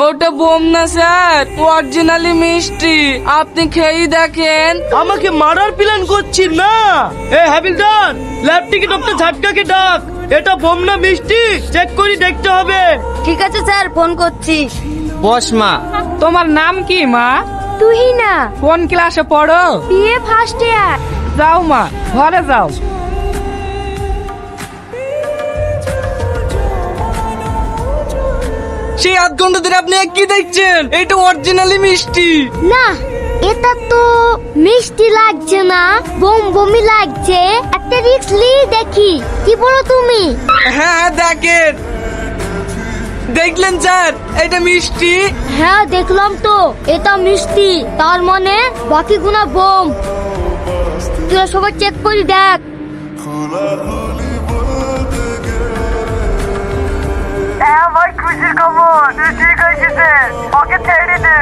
ওটা বোম না sir, originally মিষ্টি। আপনি খেয়েই দেখেন। আমাকে মারার প্ল্যান করছিস না? এ হাবিলদার, ল্যাব থেকে ডক্টর ঝাটকাকে ডাক। এটা বোম না মিষ্টি চেক করে দেখতে হবে। ঠিক আছে স্যার, ফোন করছি। বস মা। তোমার নাম কি মা? তুহিনা, কোন ক্লাসে পড়ো? BA first year. যাও মা, ঘরে যাও। সেই আধ ঘন্টা ধরে আপনি কি দেখছেন? এটা অরিজিনালি মিষ্টি। না, এটা তো মিষ্টি লাগছে না, বোম বমি লাগছে। একটা রিস্ক নিয়ে দেখি। কি বলো তুমি? হ্যাঁ দেখেন, দেখলেন স্যার এটা মিষ্টি? হ্যাঁ দেখলাম তো, এটা মিষ্টি। তার মানে বাকিগুলো বোম। তুই সবাই চেক করে দেখ। হ্যাঁ ভাই, খুশির খবর, ঠিক হয়েছে। ওকে ছেড়ে দে।